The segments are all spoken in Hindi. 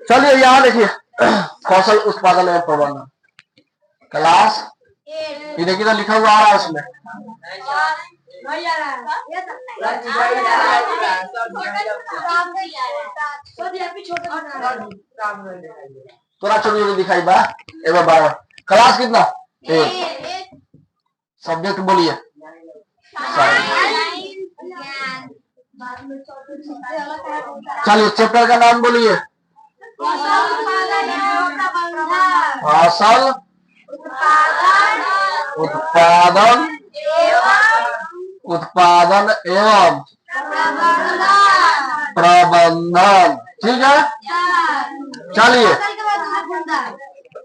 चलिए यहाँ देखिए, कौशल उत्पादन एवं प्रबंधन क्लास, ये देखिए तो लिखा हुआ आ रहा है उसमें। थोड़ा छोटी दिखाई बा एवं बारह। क्लास कितना? सब्जेक्ट बोलिए। चलिए चैप्टर का नाम बोलिए। कौशल उत्पादन एवं प्रबंधन, ठीक है। चलिए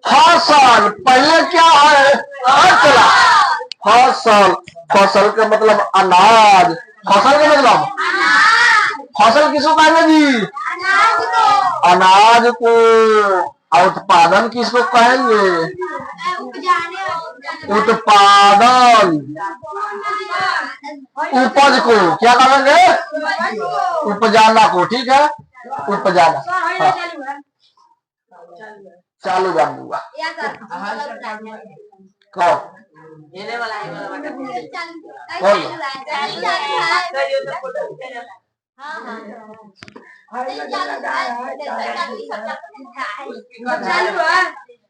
फसल पहले क्या है? चला फसल, फसल का मतलब अनाज। फसल का मतलब फसल किसको कहेंगे जी? अनाज को। उत्पादन किसको कहेंगे? उत्पादन। उपज को क्या कहेंगे? उपजाना को, ठीक है, उपजाना। हाँ। चालू कर दूंगा कौन?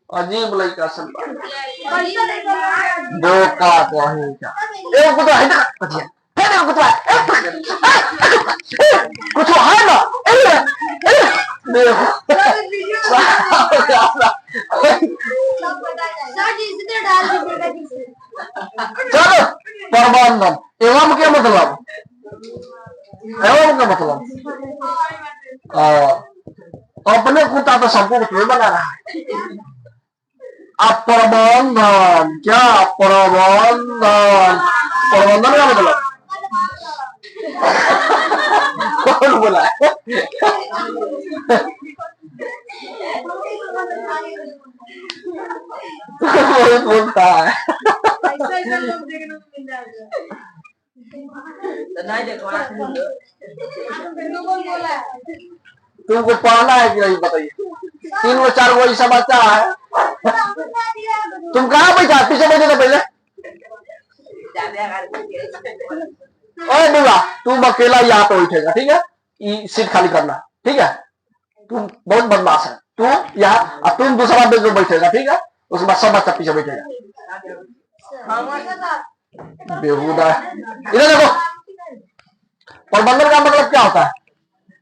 अजीब लड़का सब दो का कहेगा। एक कुछ है ना, कुछ है ना, चलो प्रबंधन एवं क्या मतलब? एवं का मतलब अपने कुत्ता तो सबको कुछ बना रहा है। अब प्रबंधन क्या? प्रबंधन, प्रबंधन का मतलब कौन बोला है? बहुत बोलता है। तुमको पढ़ना है कि नहीं बताइए? 3 4 गो ऐसा बच्चा है। तुम कहाँ बैठा? पीछे बैठे तो पहले। ओए बुआ, तुम अकेला यहाँ पे बैठेगा, ठीक है? ये सीट खाली करना, ठीक है? तुम बहुत बदमाश है। तू यहाँ और तुम दूसरा बेंच में बैठेगा, ठीक है? उसके बाद सब बच्चा पीछे बैठेगा। बेहुदा। इधर देखो, प्रबंधन का मतलब क्या होता है?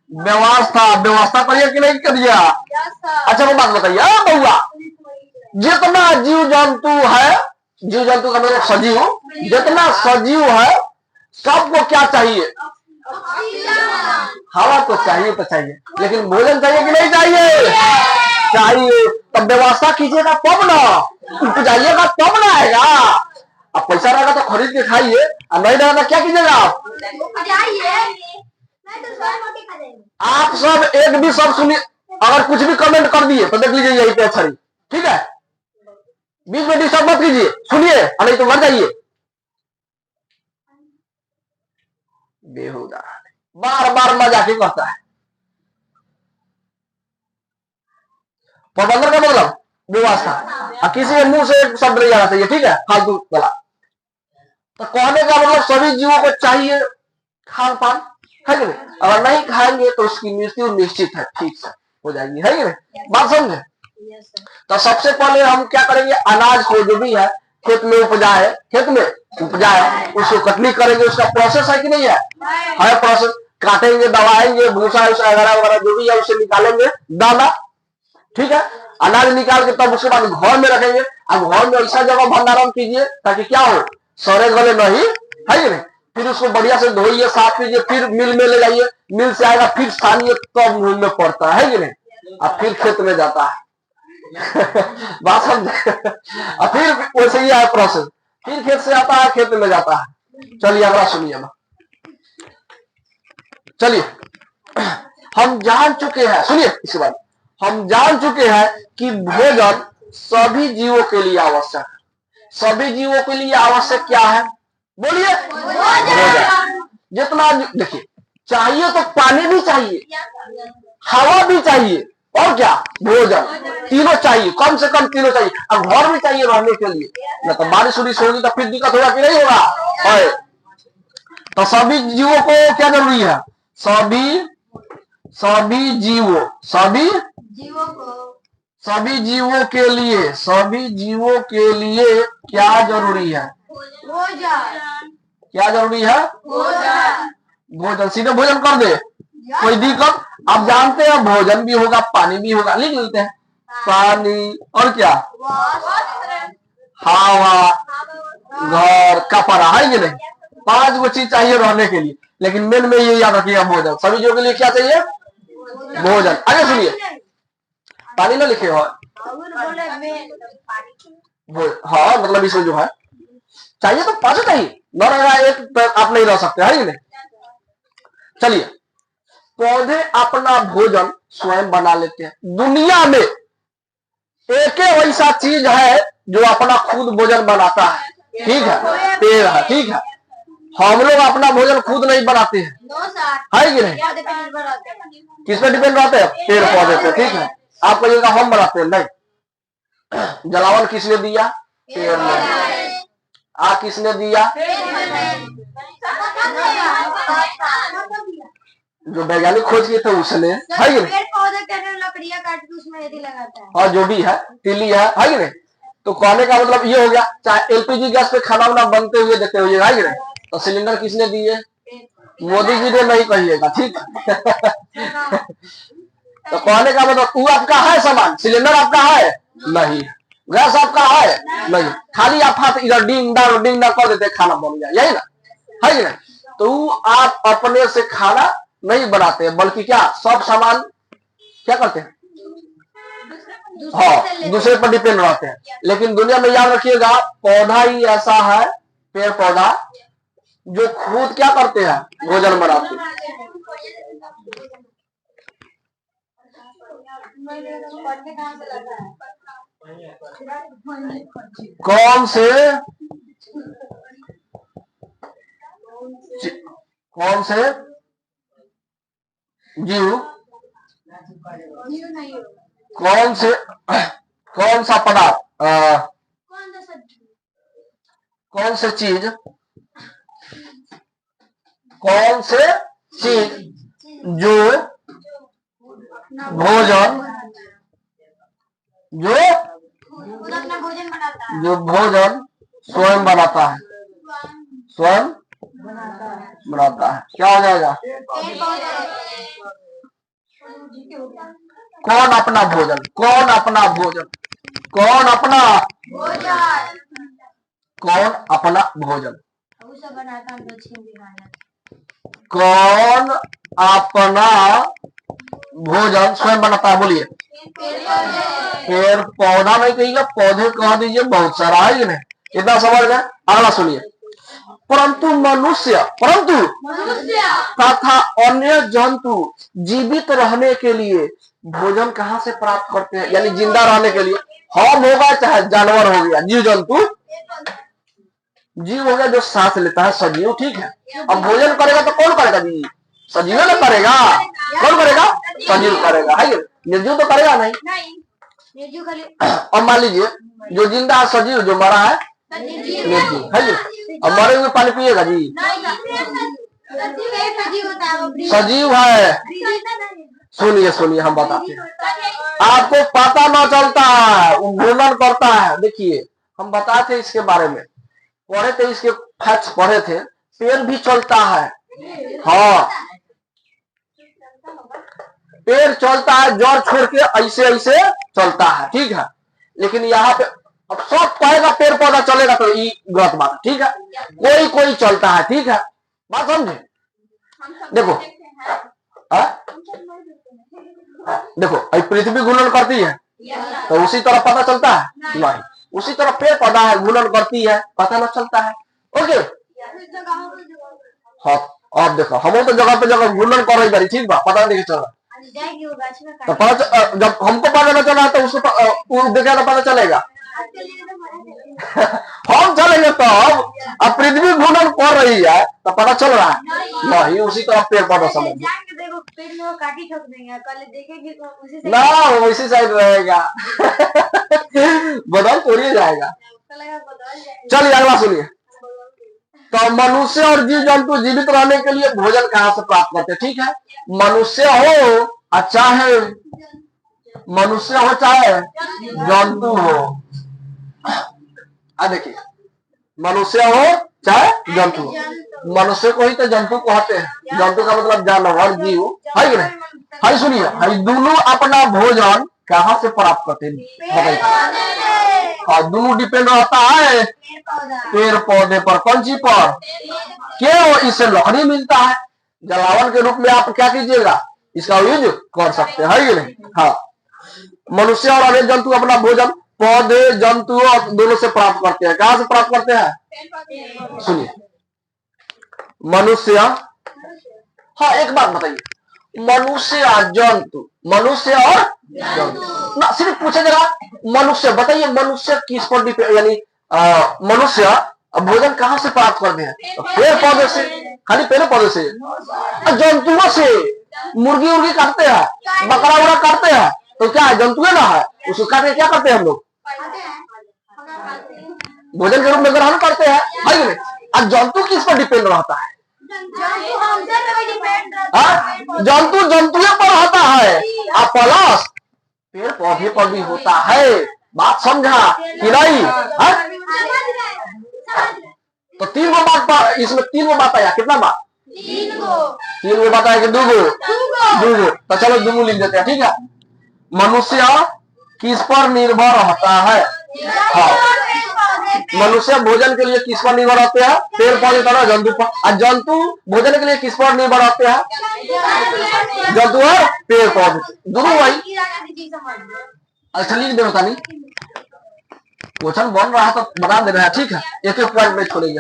व्यवस्था। व्यवस्था करिए कि नहीं करिए? अच्छा वो बात बताइए बउआ, जितना जीव जंतु है, जीव जंतु का मतलब सजीव, जितना सजीव है सबको क्या चाहिए? हवा तो चाहिए तो चाहिए, लेकिन भोजन चाहिए कि नहीं चाहिए? चाहिए। तब व्यवस्था कीजिएगा तब ना, उपजाइएगा तब ना आएगा। अब पैसा रहेगा तो खरीद के खाइए, और नहीं रहेगा क्या कीजिएगा आप? आप सब एक भी सब सुनिए, अगर कुछ भी कमेंट कर दिए तो देख लीजिए यही पे अच्छा, ठीक है? बीच में डिस्टर्ब मत कीजिए, सुनिए और नहीं तो मर जाइए। बेहुदा बार बार मजाक ही करता है। प्रबंधन का मतलब व्यवस्था, और किसी के मुंह से एक शब्द नहीं आना चाहिए, ठीक है? फालतू वाला। तो कहने का मतलब सभी जीवों को चाहिए खान पान, है कि नहीं? अगर नहीं खाएंगे तो उसकी मृत्यु निश्चित है, ठीक से हो जाएगी, है कि नहीं? बात समझे? तो सबसे पहले हम क्या करेंगे? अनाज को जो भी है खेत में उपजाए, खेत में उपजाए उसको कटनी करेंगे। उसका प्रोसेस है कि नहीं है? है प्रोसेस। काटेंगे, दबाएंगे, भूसा वगैरह वगैरह जो भी है उसे निकालेंगे दाना, ठीक है? अनाज निकाल के तब उसके बाद घर में रखेंगे। अब घर में ऐसा जगह भंडारण कीजिए ताकि क्या हो? सड़े गले नहीं, है कि नहीं? फिर उसको बढ़िया से धोइए, साफ कीजिए, फिर मिल में ले जाइए, मिल से आएगा फिर छानिए, तब मुंह में पड़ता है कि नहीं? अब फिर खेत में जाता है। बात समझे? और फिर वैसे ही है प्रोसेस, फिर खेत से आता है, खेत में जाता है। चलिए अगला सुनिए। चलिए हम जान चुके हैं, सुनिए इसके बाद, हम जान चुके हैं कि भोजन सभी जीवों के लिए आवश्यक है। सभी जीवों के लिए आवश्यक क्या है? बोलिए। भोजन। जितना देखिए, चाहिए तो पानी भी चाहिए, हवा भी चाहिए, और क्या, भोजन, तीनों चाहिए, कम से कम तीनों चाहिए। अब घर भी चाहिए रहने के लिए, न तो बारिश उरिश होगी तो फिर दिक्कत होगा कि नहीं होगा। तो सभी जीवों को क्या जरूरी है, सभी जीवों के लिए क्या जरूरी है, क्या जरूरी है, भोजन। सीधे भोजन कर दे, कोई दिक्कत। आप जानते हैं भोजन भी होगा, पानी भी होगा, लिख लेते हैं, पानी और क्या, हवा, घर, कपड़ा, है कि नहीं। 5 गो चीज चाहिए रहने के लिए, लेकिन मेन में ये याद रखिएगा, भोजन। सभी जीवों के लिए क्या चाहिए, भोजन। आगे सुनिए, पानी ना लिखे हो, हाँ मतलब इसमें जो है चाहिए तो 5 चाहिए, न रहेगा एक तो आप नहीं रह सकते, है कि नहीं। चलिए, पौधे अपना भोजन स्वयं बना लेते हैं। दुनिया में एक ऐसा चीज है जो अपना खुद भोजन बनाता है, ठीक है, पेड़ है, ठीक है। हम लोग अपना भोजन खुद नहीं बनाते हैं, है कि नहीं। किस पे डिपेंड रहते हैं, पेड़ पौधे पे, ठीक है। आप कहिएगा हम बनाते हैं, नहीं। जलावन किसने दिया, पेड़ ने। आग किसने दिया, जो वैज्ञानिक खोज किए थे उसने, है कि नहीं। लकड़ियां काट के उसमें यदि लगाता है, और जो भी है, तिली है कि नहीं। तो कहने का मतलब ये हो गया, चाहे एलपीजी गैस पे खाना वाना बनते हुए देखते हुए, है कि नहीं। तो सिलेंडर किसने दिए, मोदी जी ने, नहीं कहिएगा, ठीक है। तो कहने का मतलब वो आपका है सामान, सिलेंडर आपका है नहीं, गैस आपका है नहीं, खाली आप हाथ इधर डिंग डांग कर देते, खाना बन गया, यही ना, है कि नहीं। तो आप अपने से खाना नहीं बनाते, बल्कि क्या, सब सामान क्या करते हैं, हाँ, दूसरे पर डिपेंड रहते हैं। लेकिन दुनिया में याद रखिएगा, पौधा ही ऐसा है, पेड़ पौधा, जो खुद क्या करते हैं, भोजन बनाते हैं। कौन से जीव, कौन सा पदार्थ, कौन से चीज जो भोजन स्वयं बनाता है, क्या हो जाएगा, कौन अपना भोजन, कौन अपना भोजन, कौन अपना भोजन स्वयं बनाता है, बोलिए। पेड़ पौधा नहीं कहिएगा, पौधे कह दीजिए, बहुत सारा है नहीं, इतना समझ गए। अगला सुनिए, परंतु मनुष्य तथा अन्य जंतु जीवित रहने के लिए भोजन कहाँ से प्राप्त करते हैं, यानी जिंदा रहने के लिए। हम होगा चाहे जानवर हो गया, जीव जंतु, जीव हो गया जो सांस लेता है, सजीव, ठीक है। अब भोजन करेगा तो कौन करेगा जी, सजीव ना करेगा, कौन करेगा, सजीव करेगा, है निर्जीव तो करेगा नहीं। अब मान लीजिए जो जिंदा है सजीव, जो मरा है निर्जीव, है। अब मरे हुए पानी पिएगा जी, सजीव है। सुनिए हम बताते हैं, आपको पता ना चलता है, वो घूर्णन करता है। देखिए हम बताते थे इसके बारे में, पढ़े थे, इसके फैक्ट्स पढ़े थे। पेड़ भी चलता है, हाँ, पेड़ चलता है, जड़ छोड़ के ऐसे चलता है, ठीक है। लेकिन यहाँ पे अब सब कहेगा पेड़ पौधा चलेगा, तो ये गलत बात, ठीक है। कोई चलता है, ठीक है, बात समझे। देखो पृथ्वी घूर्णन करती है, तो उसी तरह पता चलता है नहीं, उसी तरह पेड़ पौधा है, घूर्णन करती है, पता न चलता है। ओके, हाँ, अब देखो हम तो जगह पे जगह घूर्णन कर रही बारी, ठीक बा, पता नहीं चल रहा। तो जब हमको पता न चला तो उसको देखेगा तो पता चलेगा। हम चलेंगे तो अब पृथ्वी घूर्णन कर रही है तो पता चल रहा है नहीं, उसी तरह पेड़ पौधा समझ देखो पेड़ में वो काटी ठोक देंगे, कल देखेंगे तो उसी से ना, वो इसी साइड रहेगा। बदल थोड़ी जाएगा। चलिए अगला सुनिए। तो मनुष्य और जीव जंतु जीवित रहने के लिए भोजन कहाँ से प्राप्त करते हैं? ठीक है, मनुष्य हो चाहे मनुष्य हो चाहे जंतु हो, देखिए मनुष्य हो चाहे जंतु हो, मनुष्य को ही तो जंतु कहते हैं। जंतु का मतलब जानवर, जीव है कि नहीं? हाई सुनिए, हाई दोनों अपना भोजन कहाँ से प्राप्त करते हैं बताइए? और दोनों डिपेंड रहता है पेड़ पौधे पर। कौन चीज पर? क्यों? इससे लकड़ी मिलता है, जलावन के रूप में आप क्या कीजिएगा, इसका यूज कर सकते हैं, है कि नहीं? हाँ, मनुष्य और अन्य जंतु अपना भोजन पौधे जंतु दोनों से प्राप्त करते हैं। कहां से प्राप्त करते हैं? सुनिए, मनुष्य, हाँ एक बात बताइए, मनुष्य और जंतु, मनुष्य और जंतु ना, सिर्फ पूछे जरा, मनुष्य बताइए, मनुष्य किस पर डिपेंड, यानी मनुष्य भोजन कहां से प्राप्त करते हैं? पेड़ पौधे से, खाली पेड़ पौधे से। जंतुओं से, मुर्गी उर्गी काटते हैं, बकरा उकरा काटते हैं, तो क्या है? जंतु ना है, उसको काट के क्या करते हैं हम लोग? भोजन के रूप में ग्रहण करते हैं, है कि नहीं? अब जंतु किस पर डिपेंड रहता है? जंतु जंतुओं पर होता है, और प्लस पेड़ पौधे पर भी होता है। बात समझा कि नहीं? तो तीन गो बात पर, इसमें तीन गो बात आया। कितना बात? तीन गो बात आया कि दो गो? दो गो। तो चलो दो लिख देते हैं, ठीक है। मनुष्य किस पर निर्भर रहता है? हाँ, मनुष्य भोजन के लिए किस पर निर्भर रहते हैं? पेड़ पौधे तरह जंतु पर। और जंतु भोजन के लिए किस पर निर्भर रहते हैं? जंतु और पेड़ पौधे दोनों भाई। अच्छा लिख दे, बता नहीं, क्वेश्चन बन रहा है तो बता दे रहा है, ठीक है, एक एक पॉइंट में छोड़ेंगे।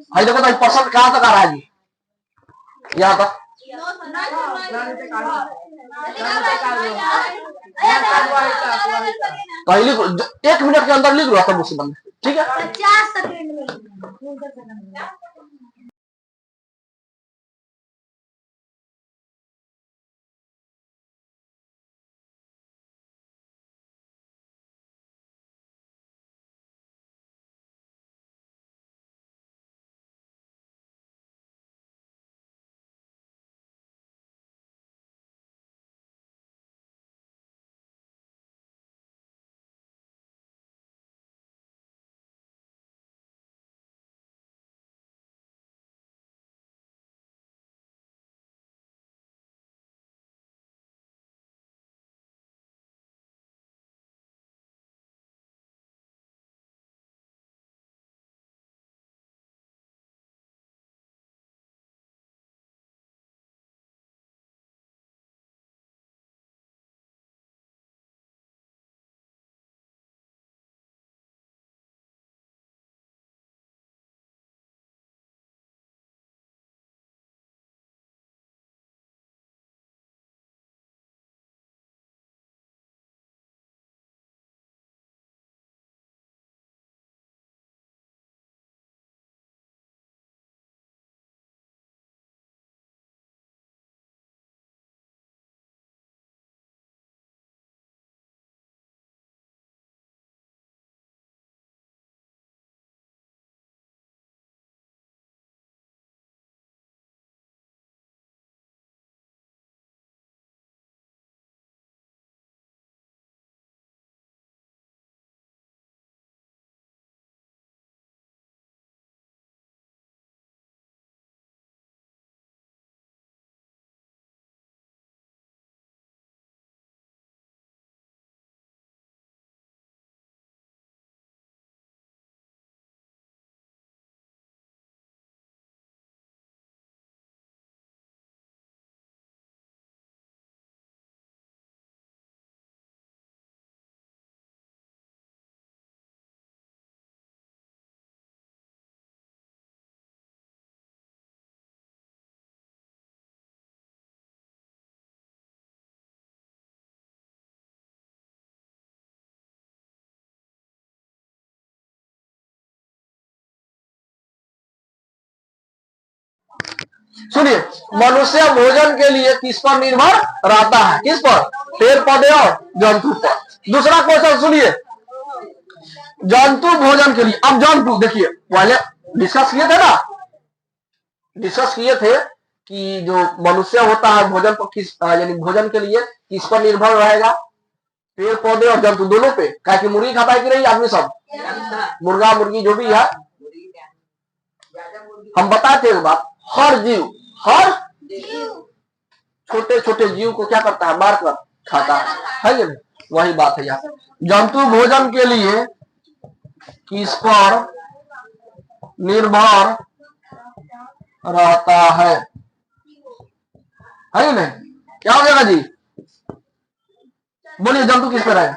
भाई देखो तो पर्सन कहां तक आ रहा है जी? यहाँ तक। पहले 1 मिनट के अंदर लिख लो सब मुझसे बंद, ठीक है। 50 सेकंड में सुनिए, मनुष्य भोजन के लिए किस पर निर्भर रहता है? किस पर? पेड़ पौधे और जंतु पर। दूसरा क्वेश्चन सुनिए, जंतु भोजन के लिए। अब जंतु देखिए, पहले डिस्कस किए थे ना, डिस्कस किए थे कि जो मनुष्य होता है भोजन पर किस, यानी भोजन के लिए किस पर निर्भर रहेगा? पेड़ पौधे और जंतु दोनों पे। क्या कि मुर्गी खाता है कि नहीं आदमी सब? मुर्गा मुर्गी जो भी है, हम बताते हैं बात, हर जीव, हर छोटे छोटे जीव को क्या करता है? मार कर खाता है ये नहीं? वही बात है यहाँ। जंतु भोजन के लिए किस पर निर्भर रहता है ये नहीं? क्या हो जाएगा जी? बोलिए, जंतु किस पर है?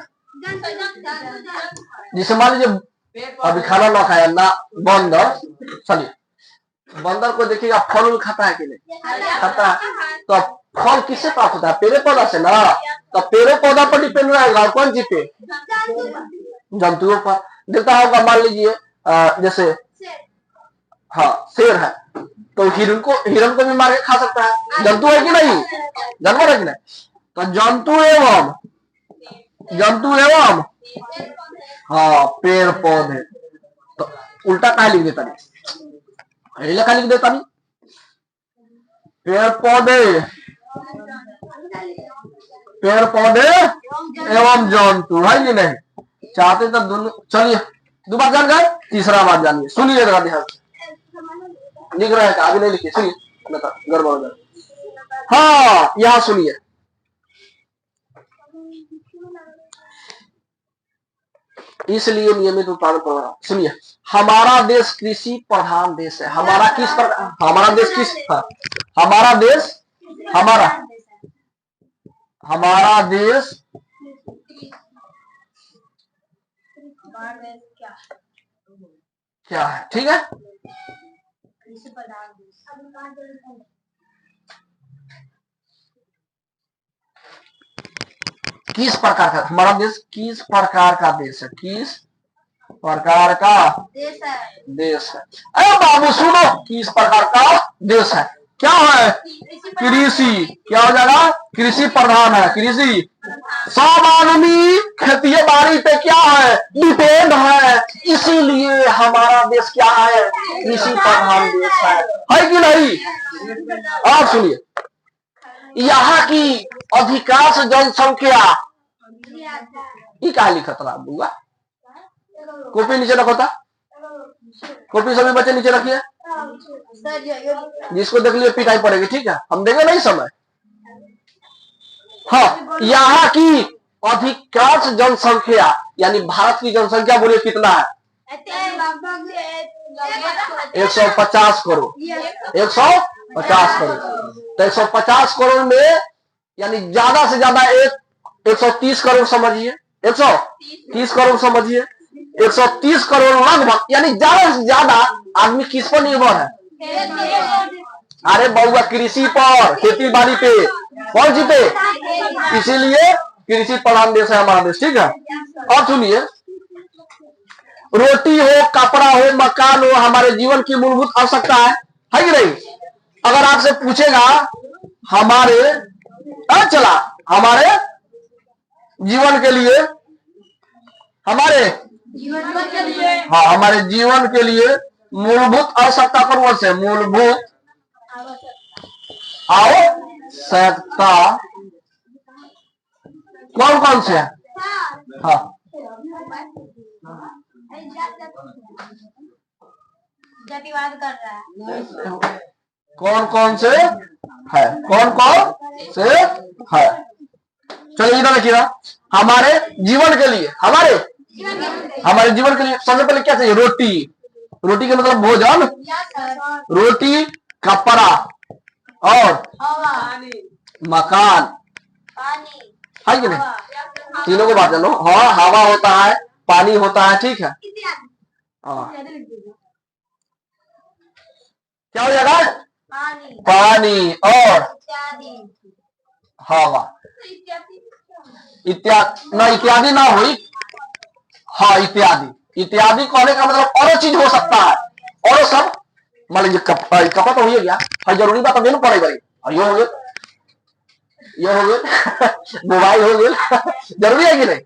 जिसे मान लीजिए अभी खाना ना खाया ना, बंदर, चलिए बंदर को देखिएगा फल खाता है कि नहीं? खाता है। तो फल किससे प्राप्त होता है? पेड़ पौधा से ना। तो पेड़ पौधा पर डिपेंड रहेगा, और कौन चीज पे? जंतुओं पर। देखता होगा, मान लीजिए जैसे हाँ शेर है, तो हिरण को भी मार के खा सकता है। जंतु है कि नहीं? जानवर है कि नहीं? तो जंतु एवं हाँ पेड़ पौधे। तो उल्टा कहा लिख देता नहीं, लिखा लिख देता नहीं, पेड़ पौधे एवं जंतु है कि नहीं? चाहते तो दोनों। चलिए दो बात जान गए, तीसरा बात जानिए, सुनिए जरा ध्यान से। लिख रहे हैं क्या? अभी नहीं लिखिए, सुनिए, गड़बड़ हो जाए। हाँ यहाँ सुनिए, इसलिए नियमित उत्पादन प्रणाली। सुनिए, हमारा देश कृषि प्रधान देश है। हमारा किस पर? हमारा देश किस? हमारा देश, हमारा देश क्या है? ठीक है, किस प्रकार का? हमारा देश किस प्रकार का देश है? किस प्रकार का देश है? अरे बाबू सुनो, किस प्रकार का देश है? क्या है? कृषि। क्या हो जाएगा? कृषि प्रधान है। कृषि, सब आदमी खेती बाड़ी पे क्या है? डिपेंड है। इसीलिए हमारा देश क्या है? कृषि प्रधान देश है कि नहीं? आप सुनिए, यहाँ की अधिकांश जनसंख्या, ये क्या लिखा था बुआ? कॉपी नीचे रखो था, कॉपी सभी बच्चे नीचे रखिए, जिसको देख लिए पिटाई पड़ेगी, ठीक है? हम देंगे नहीं समय। हाँ, यहाँ की अधिकांश जनसंख्या, यानी भारत की जनसंख्या बोलिए कितना है? 150 करोड़। 150 करोड़। तो 150 करोड़ में यानी ज्यादा से ज्यादा 130 करोड़ समझिए, 130 करोड़ समझिए, 130 करोड़ लगभग, यानी ज्यादा से ज्यादा आदमी किस पर निर्भर है? अरे बउआ, कृषि पर, खेती बाड़ी पे, कौन सी पे? इसीलिए कृषि प्रधान देश है हमारा देश, ठीक है? और सुनिए, रोटी हो, कपड़ा हो, मकान हो, हमारे जीवन की मूलभूत आवश्यकता है कि नहीं? अगर आपसे पूछेगा हमारे हमारे जीवन के लिए, हमारे जीवन के लिए मूलभूत आवश्यकता पर वर्ष है। मूलभूत आवश्यकता कौन कौन से है? हाँ, जातिवाद कर रहा है। कौन कौन से है? कौन कौन से है? चलिए इधर देखिएगा, हमारे जीवन के लिए, हमारे जीवन के लिए सबसे पहले क्या चाहिए? रोटी। रोटी का मतलब भोजन, रोटी, कपड़ा और मकान, है कि नहीं? तीनों को बात जानो। हाँ, हवा होता है, पानी होता है, ठीक है? हाँ, क्या हो जाएगा? पानी और हवा। इत्यादि ना हुई। हाँ, इत्यादि कहने का मतलब और चीज हो सकता है, और सब मान लीजिए कपा तो हो गया, और जरूरी बात तो पड़े भाई, ये हो गया, ये हो गया मोबाइल हो गया जरूरी है कि नहीं,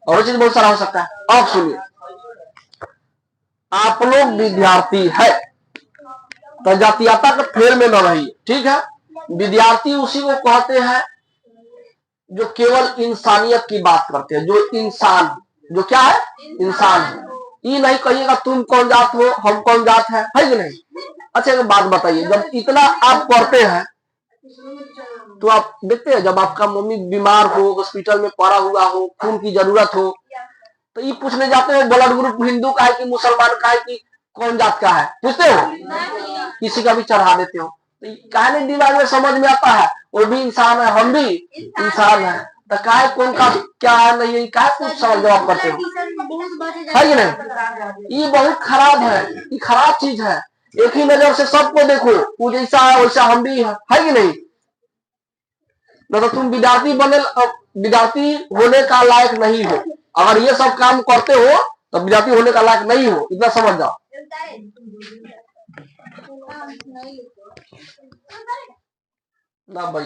और चीज बहुत सारा हो सकता है। अब सुनिए, आप लोग विद्यार्थी है तो जातीयता के फेल में न रहिए, ठीक है। विद्यार्थी उसी को कहते हैं जो केवल इंसानियत की बात करते हैं, जो इंसान, जो क्या है, इंसान है। ये नहीं कहिएगा तुम कौन जात हो, हम कौन जात है कि नहीं। अच्छा एक बात बताइए, जब इतना आप पढ़ते हैं तो आप देखते हैं जब आपका मम्मी बीमार हो, हॉस्पिटल में पड़ा हुआ हो, खून की जरूरत हो, तो ये पूछने जाते हैं ब्लड ग्रुप हिंदू का है कि मुसलमान का है कि कौन जात का है, पूछते हो, किसी का भी चढ़ा देते हो। तो कहने दिमाग में समझ में आता है वो भी इंसान है, हम भी इंसान है, तो काहे कौन का क्या है नहीं है, काहे कुछ सवाल जवाब करते हो, है कि नहीं। ये बहुत खराब है, ये खराब चीज है। एक ही नजर से सबको देखो, वो जैसा है वैसा हम भी है कि नहीं। न तो तुम विद्यार्थी बने, विद्यार्थी होने का लायक नहीं हो। अगर ये सब काम करते हो तो विद्यार्थी होने का लायक नहीं हो, इतना समझ जाओ ना भाई।